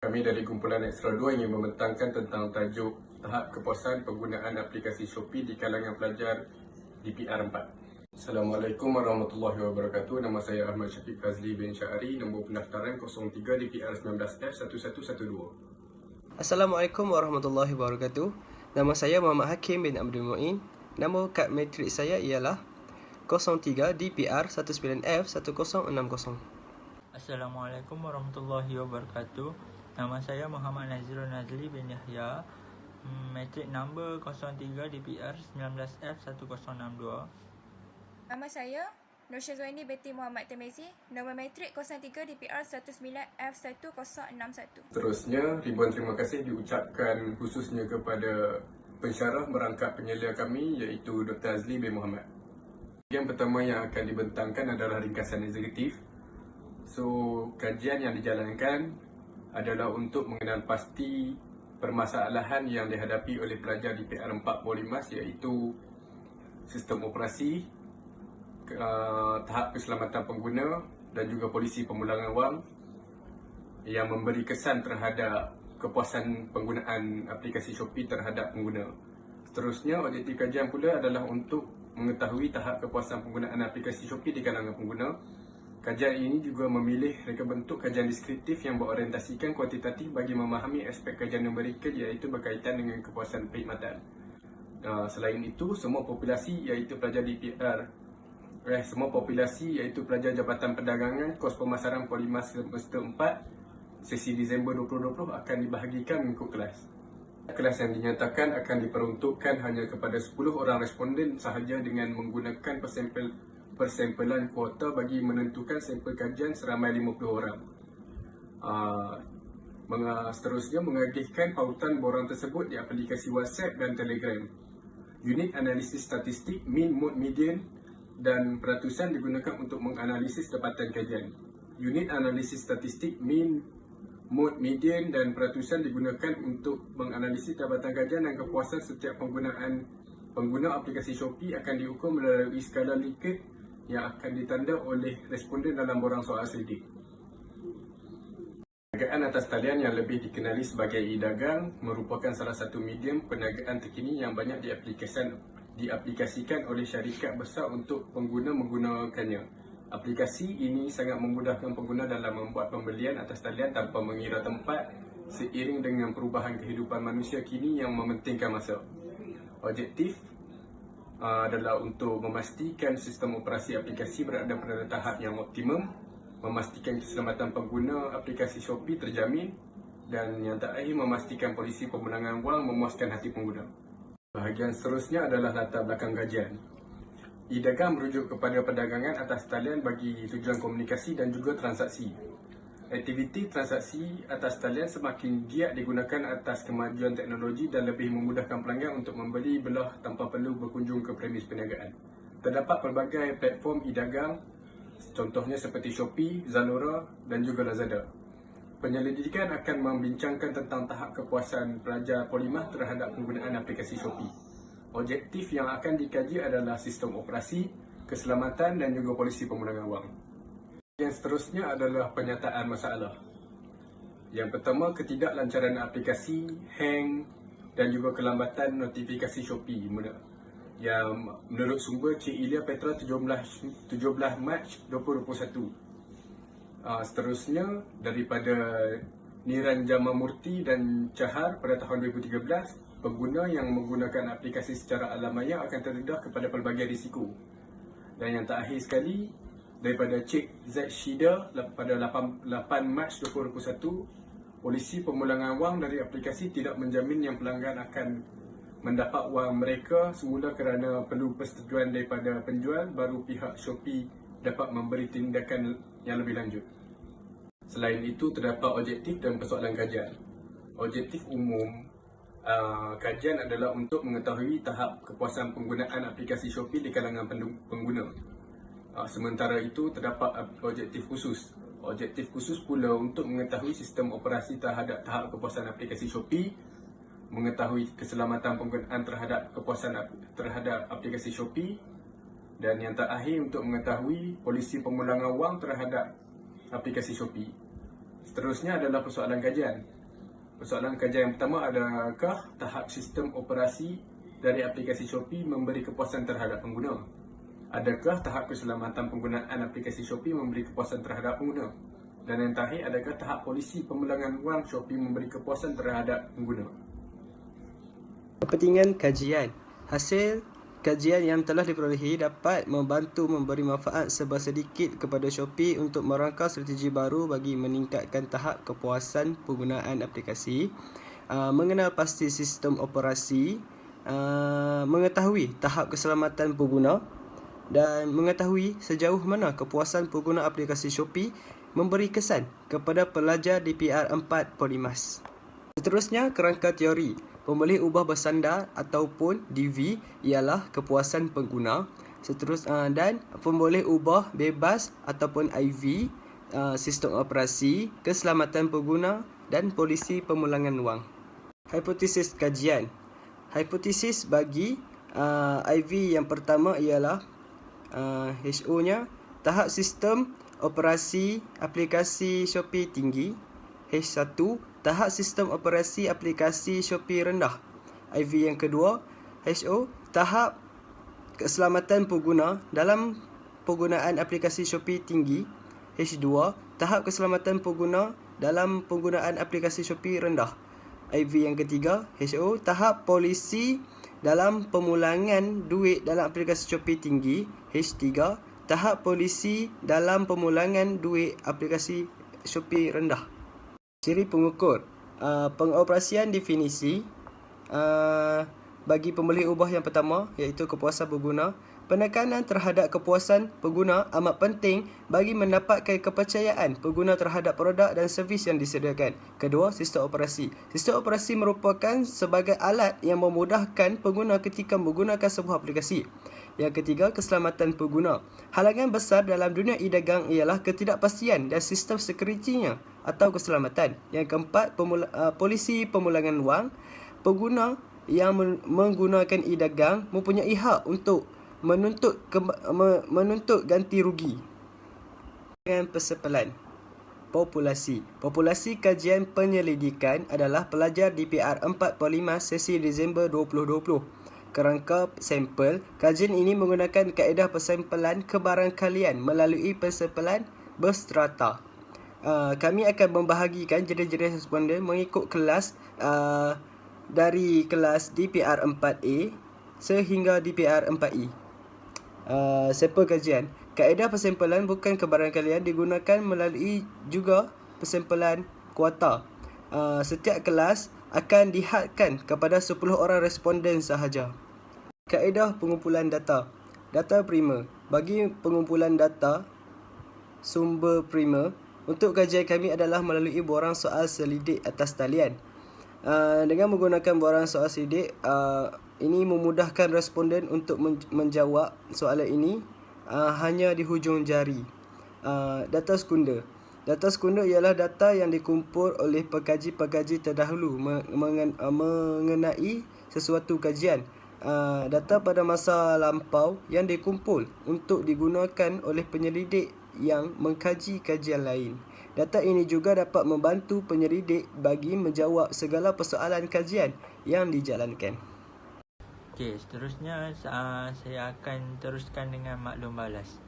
Kami dari kumpulan Extra 2 ingin membentangkan tentang tajuk tahap kepuasan penggunaan aplikasi Shopee di kalangan pelajar DPR 4. Assalamualaikum warahmatullahi wabarakatuh. Nama saya Ahmad Syafiq Fazli bin Syari, nombor pendaftaran 03 DPR 19F1112. Assalamualaikum warahmatullahi wabarakatuh. Nama saya Muhammad Hakim bin Abdul Muin. Nama kad matrik saya ialah 03 DPR 19F1060. Assalamualaikum warahmatullahi wabarakatuh. Nama saya Muhammad Nazirul Nazli bin Yahya. Matrik number 03 DPR 19F1062. Nama saya Nur Syazwani binti Muhammad Temezi. Nombor matrik 03 DPR 19F1061. Seterusnya, ribuan terima kasih diucapkan khususnya kepada pensyarah merangkap penyelia kami iaitu Dr. Azli bin Muhammad. Yang pertama yang akan dibentangkan adalah ringkasan eksekutif. So, kajian yang dijalankan adalah untuk mengenal pasti permasalahan yang dihadapi oleh pelajar di PR4 Polimas iaitu sistem operasi, tahap keselamatan pengguna dan juga polisi pemulangan wang yang memberi kesan terhadap kepuasan penggunaan aplikasi Shopee terhadap pengguna. Seterusnya, objektif kajian pula adalah untuk mengetahui tahap kepuasan penggunaan aplikasi Shopee di kalangan pengguna. Kajian ini juga memilih reka bentuk kajian deskriptif yang berorientasikan kuantitatif bagi memahami aspek kajian numerikal iaitu berkaitan dengan kepuasan perkhidmatan. Selain itu, semua populasi iaitu pelajar DPR, iaitu pelajar Jabatan Perdagangan kos pemasaran Polimas semester 4 sesi Disember 2020 akan dibahagikan mengikut kelas. Kelas yang dinyatakan akan diperuntukkan hanya kepada 10 orang responden sahaja dengan menggunakan persempelan kuota bagi menentukan sampel kajian seramai 50 orang. Seterusnya, mengagihkan pautan borang tersebut di aplikasi WhatsApp dan Telegram. Unit analisis statistik, mean, mode, median dan peratusan digunakan untuk menganalisis dapatan kajian. Unit analisis statistik, mean, mode, median dan peratusan digunakan untuk menganalisis dapatan kajian dan kepuasan setiap pengguna aplikasi Shopee akan diukur melalui skala Likert yang akan ditanda oleh responden dalam borang soal selidik. Perniagaan atas talian yang lebih dikenali sebagai e-dagang merupakan salah satu medium perniagaan terkini yang banyak diaplikasikan oleh syarikat besar untuk pengguna menggunakannya. Aplikasi ini sangat memudahkan pengguna dalam membuat pembelian atas talian tanpa mengira tempat seiring dengan perubahan kehidupan manusia kini yang mementingkan masa. Objektif adalah untuk memastikan sistem operasi aplikasi berada pada tahap yang optimum, memastikan keselamatan pengguna aplikasi Shopee terjamin dan yang terakhir memastikan polisi pemulangan wang memuaskan hati pengguna. Bahagian seterusnya adalah latar belakang kajian. E-dagang merujuk kepada perdagangan atas talian bagi tujuan komunikasi dan juga transaksi. Aktiviti transaksi atas talian semakin giat digunakan atas kemajuan teknologi dan lebih memudahkan pelanggan untuk membeli belah tanpa perlu berkunjung ke premis perniagaan. Terdapat pelbagai platform e-dagang, contohnya seperti Shopee, Zalora dan juga Lazada. Penyelidikan akan membincangkan tentang tahap kepuasan pelajar Polimas terhadap penggunaan aplikasi Shopee. Objektif yang akan dikaji adalah sistem operasi, keselamatan dan juga polisi pemulangan wang. Yang seterusnya adalah penyataan masalah. Yang pertama, ketidaklancaran aplikasi, hang dan juga kelambatan notifikasi Shopee yang menurut sumber Cik Ilya Petra 17 Mac 2021. Seterusnya, daripada Niran Jamamurti dan Chahar pada tahun 2013, pengguna yang menggunakan aplikasi secara alamaya akan terdedah kepada pelbagai risiko. Dan yang terakhir sekali, daripada Cik Z Shida pada 8 Mac 2021, polisi pemulangan wang dari aplikasi tidak menjamin yang pelanggan akan mendapat wang mereka semula kerana perlu persetujuan daripada penjual, baru pihak Shopee dapat memberi tindakan yang lebih lanjut. Selain itu, terdapat objektif dan persoalan kajian. Objektif umum kajian adalah untuk mengetahui tahap kepuasan penggunaan aplikasi Shopee di kalangan pengguna. Sementara itu, terdapat objektif khusus. Objektif khusus pula untuk mengetahui sistem operasi terhadap tahap kepuasan aplikasi Shopee, mengetahui keselamatan penggunaan terhadap aplikasi Shopee, dan yang terakhir untuk mengetahui polisi pemulangan wang terhadap aplikasi Shopee. Seterusnya adalah persoalan kajian. Persoalan kajian yang pertama, adakah tahap sistem operasi dari aplikasi Shopee memberi kepuasan terhadap pengguna? Adakah tahap keselamatan penggunaan aplikasi Shopee memberi kepuasan terhadap pengguna? Dan yang terakhir, adakah tahap polisi pemulangan wang Shopee memberi kepuasan terhadap pengguna? Kepentingan kajian. Hasil kajian yang telah diperolehi dapat membantu memberi manfaat sedikit kepada Shopee untuk merangka strategi baru bagi meningkatkan tahap kepuasan penggunaan aplikasi, mengenal pasti sistem operasi, mengetahui tahap keselamatan pengguna dan mengetahui sejauh mana kepuasan pengguna aplikasi Shopee memberi kesan kepada pelajar DPR 4 Polimas. Seterusnya, kerangka teori. Pemboleh ubah bersandar ataupun DV ialah kepuasan pengguna. Dan pemboleh ubah bebas ataupun IV, sistem operasi, keselamatan pengguna dan polisi pemulangan wang. Hipotesis kajian. Hipotesis bagi IV yang pertama ialah HO-nya tahap sistem operasi aplikasi Shopee tinggi. H1, tahap sistem operasi aplikasi Shopee rendah. IV yang kedua, HO, tahap keselamatan pengguna dalam penggunaan aplikasi Shopee tinggi. H2, tahap keselamatan pengguna dalam penggunaan aplikasi Shopee rendah. IV yang ketiga, HO, tahap polisi dalam pemulangan duit dalam aplikasi Shopee tinggi. H3, tahap polisi dalam pemulangan duit aplikasi Shopee rendah. Ciri pengukur. Pengoperasian definisi bagi pemboleh ubah yang pertama iaitu kepuasan pengguna. Penekanan terhadap kepuasan pengguna amat penting bagi mendapatkan kepercayaan pengguna terhadap produk dan servis yang disediakan. Kedua, sistem operasi. Sistem operasi merupakan sebagai alat yang memudahkan pengguna ketika menggunakan sebuah aplikasi. Yang ketiga, keselamatan pengguna. Halangan besar dalam dunia e-dagang ialah ketidakpastian dan sistem sekuritinya atau keselamatan. Yang keempat, polisi pemulangan wang. Pengguna yang menggunakan e-dagang mempunyai hak untuk menuntut ganti rugi. Dengan persepelan. Populasi. Populasi kajian penyelidikan adalah pelajar DPR 4/5 sesi Disember 2020. Kerangka sampel. Kajian ini menggunakan kaedah persampelan kebarangkalian melalui persampelan berstrata. Kami akan membahagikan jenis-jenis responden mengikut kelas dari kelas DPR 4A sehingga DPR 4E. Sampel kajian. Kaedah persampelan bukan kebarangkalian digunakan melalui juga persampelan kuota. Setiap kelas akan dihadkan kepada 10 orang responden sahaja. Kaedah pengumpulan data. Data primer. Bagi pengumpulan data sumber primer, untuk kajian kami adalah melalui borang soal selidik atas talian. Dengan menggunakan borang soal selidik, ini memudahkan responden untuk menjawab soalan ini hanya di hujung jari. Data sekunder. Data sekunder ialah data yang dikumpul oleh pekaji-pekaji terdahulu mengenai sesuatu kajian. Data pada masa lampau yang dikumpul untuk digunakan oleh penyelidik yang mengkaji kajian lain. Data ini juga dapat membantu penyelidik bagi menjawab segala persoalan kajian yang dijalankan. Okey, seterusnya saya akan teruskan dengan maklum balas.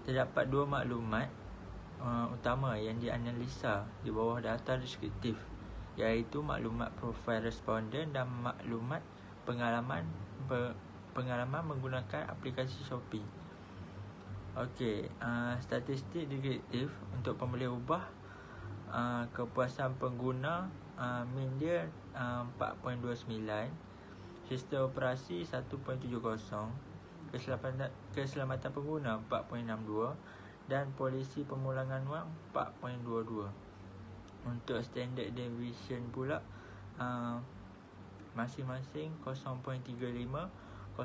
Terdapat dua maklumat utama yang dianalisa di bawah data deskriptif, iaitu maklumat profil responden dan maklumat pengalaman menggunakan aplikasi Shopee. Okey, statistik deskriptif untuk pemboleh ubah, kepuasan pengguna min dia 4.29, sistem operasi 1.70, keselamatan pengguna 4.62 dan polisi pemulangan wang 4.22. Untuk standard deviation pula masing-masing 0.35, 0.50,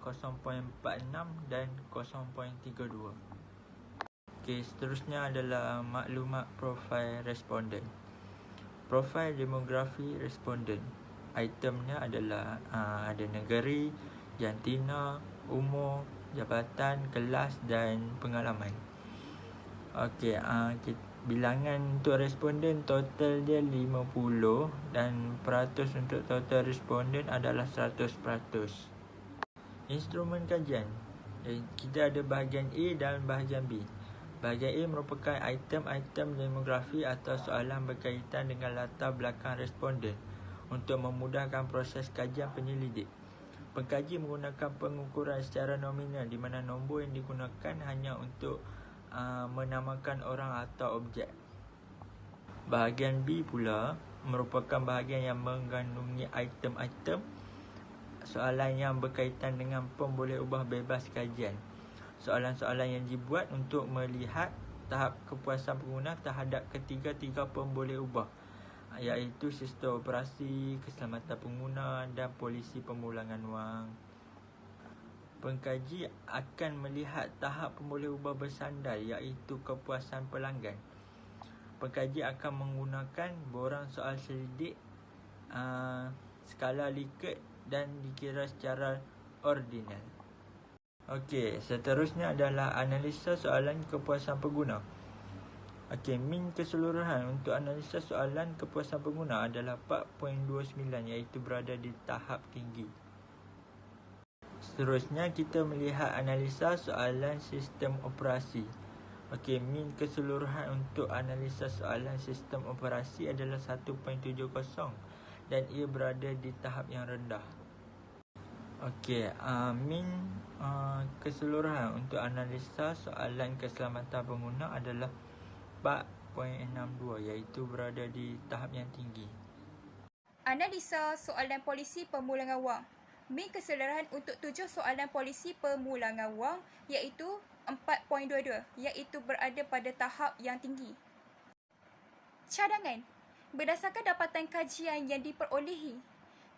0.46 dan 0.32. Okey, seterusnya adalah maklumat profil responden. Profil demografi responden. Itemnya adalah ada negeri, jantina, umur, jabatan, kelas dan pengalaman. Okey, bilangan untuk responden total dia 50 dan peratus untuk total responden adalah 100%. Instrumen kajian. Kita ada bahagian A dan bahagian B. Bahagian A merupakan item-item demografi atau soalan berkaitan dengan latar belakang responden untuk memudahkan proses kajian penyelidik. Pengkaji menggunakan pengukuran secara nominal di mana nombor yang digunakan hanya untuk menamakan orang atau objek. Bahagian B pula merupakan bahagian yang mengandungi item-item soalan yang berkaitan dengan pemboleh ubah bebas kajian. Soalan-soalan yang dibuat untuk melihat tahap kepuasan pengguna terhadap ketiga-tiga pemboleh ubah, iaitu sistem operasi, keselamatan pengguna dan polisi pemulangan wang. Pengkaji akan melihat tahap pemboleh ubah bersandar, iaitu kepuasan pelanggan. Pengkaji akan menggunakan borang soal selidik, skala Likert dan dikira secara ordinal. Okey, seterusnya adalah analisa soalan kepuasan pengguna. Okey, min keseluruhan untuk analisa soalan kepuasan pengguna adalah 4.29, iaitu berada di tahap tinggi. Seterusnya kita melihat analisa soalan sistem operasi. Okey, min keseluruhan untuk analisa soalan sistem operasi adalah 1.70 dan ia berada di tahap yang rendah. Okey, min keseluruhan untuk analisa soalan keselamatan pengguna adalah 4.62, iaitu berada di tahap yang tinggi. Analisa soalan polisi pemulangan wang. Min keseluruhan untuk 7 soalan polisi pemulangan wang iaitu 4.22, iaitu berada pada tahap yang tinggi. Cadangan. Berdasarkan dapatan kajian yang diperolehi,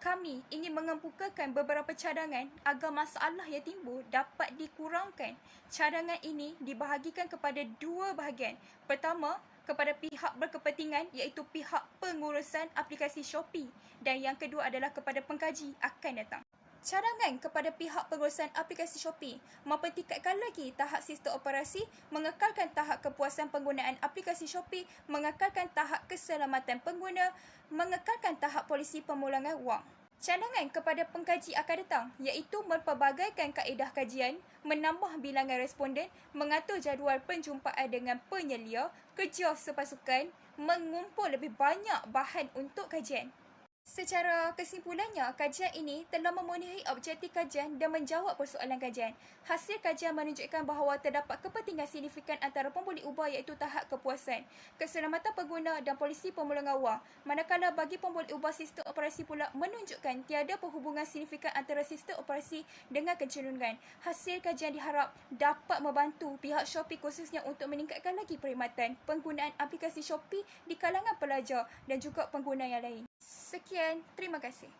kami ingin mengemukakan beberapa cadangan agar masalah yang timbul dapat dikurangkan. Cadangan ini dibahagikan kepada 2 bahagian. Pertama, kepada pihak berkepentingan iaitu pihak pengurusan aplikasi Shopee, dan yang kedua adalah kepada pengkaji akan datang. Cadangan kepada pihak pengurusan aplikasi Shopee mempertingkatkan lagi tahap sistem operasi, mengekalkan tahap kepuasan penggunaan aplikasi Shopee, mengekalkan tahap keselamatan pengguna, mengekalkan tahap polisi pemulangan wang. Cadangan kepada pengkaji akan datang iaitu mempelbagaikan kaedah kajian, menambah bilangan responden, mengatur jadual penjumpaan dengan penyelia, kerja sepasukan, mengumpul lebih banyak bahan untuk kajian. Secara kesimpulannya, kajian ini telah memenuhi objektif kajian dan menjawab persoalan kajian. Hasil kajian menunjukkan bahawa terdapat kepentingan signifikan antara pemboleh ubah iaitu tahap kepuasan, keselamatan pengguna dan polisi pemulangan wang. Manakala bagi pemboleh ubah sistem operasi pula menunjukkan tiada perhubungan signifikan antara sistem operasi dengan kecenderungan. Hasil kajian diharap dapat membantu pihak Shopee khususnya untuk meningkatkan lagi perkhidmatan penggunaan aplikasi Shopee di kalangan pelajar dan juga pengguna yang lain. Sekian, terima kasih.